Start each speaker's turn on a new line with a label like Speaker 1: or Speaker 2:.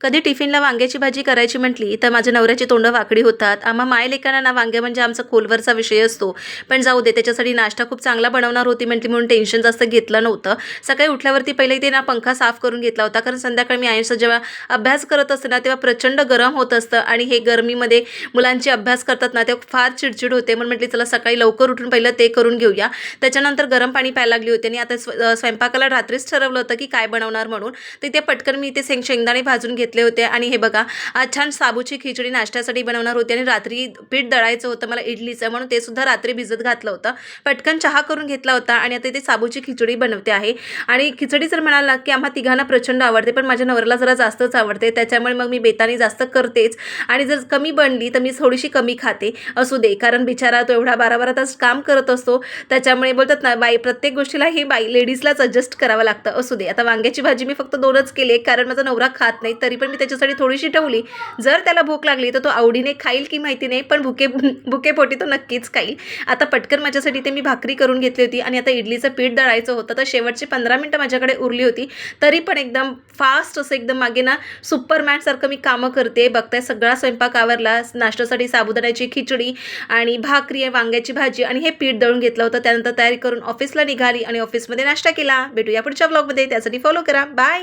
Speaker 1: कधी टिफिनला वांग्याची भाजी करायची म्हटली तर माझ्या नवऱ्याची तोंड वाकडी होतात. आम्हा मायलेकांना ना वांगे म्हणजे आमचा खोलवरचा विषय असतो. पण जाऊ दे, त्याच्यासाठी नाश्ता खूप चांगला बनवणार होती म्हटली म्हणून टेन्शन जास्त घेतलं नव्हतं. सकाळी उठल्यावरती पहिले ते ना पंखा साफ करून घेतला होता, कारण संध्याकाळी मी आयुष्य जेव्हा अभ्यास करत असते ना तेव्हा प्रचंड गरम होत असतं आणि हे गरमीमध्ये मुलांची अभ्यास करतात ना तेव्हा फार चिडचिड होते. म्हणून म्हटली चला सकाळी लवकर उठून पहिलं ते करून घेऊया. त्याच्यानंतर गरम पाणी प्यायला लागली होती आणि आता स्वयंपाकाला रात्रीच ठरवलं होतं की काय बनवणार म्हणून. तिथे पटकन मी ते शेंगदाणे भाजून घेतले होते आणि हे बघा, आज छान साबूची खिचडी नाश्त्यासाठी बनवणार होती आणि रात्री पीठ दळायचं होतं मला इडलीचं, म्हणून ते सुद्धा रात्री भिजत घातलं होतं. पटकन चहा करून घेतला होता आणि आता ते साबूची खिचडी बनवते आहे. आणि खिचडी जर म्हणाल ना की आम्हा तिघांना प्रचंड आवडते, पण माझ्या नवऱ्याला जरा जास्तच आवडते, त्याच्यामुळे मग मी बेताने जास्त करतेच. आणि जर कमी बनली तर मी थोडीशी कमी खाते. असू दे, कारण बिचारा तो एवढा 12-12 तास काम करत असतो, त्याच्यामुळे बोलतात ना बाई प्रत्येक गोष्टीला हे बाई लेडीजलाच ॲडजस्ट करावं लागतं. असू दे, आता वांग्याची भाजी मी फक्त 2च केले, कारण माझा नवरा खात नाही, तरी पण मी त्याच्यासाठी थोडीशी ठेवली. जर त्याला भूक लागली तर तो आवडीने खाईल की माहिती नाही, पण भुकेपोटी तो नक्कीच खाईल. आता पटकन माझ्यासाठी ते मी भाकरी करून घेतली होती आणि आता इडलीचं पीठ दळायचं होतं, तर शेवटची 15 मिनिटं माझ्याकडे उरली होती. तरी पण एकदम फास्ट असं एकदम मागे ना सुपरमॅनसारखं मी कामं करते. बघताय सगळा स्वयंपाक आवरला. नाश्त्यासाठी साबुदाण्याची खिचडी आणि भाकरी आहे, वांग्याची भाजी आणि हे पीठ दळून घेतलं होतं. त्यानंतर तयारी करून ऑफिसला निघाली आणि ऑफिसमध्ये नाश्ता केला. भेटूया पुढच्या ब्लॉगमध्ये, त्यासाठी फॉलो करा. बाय.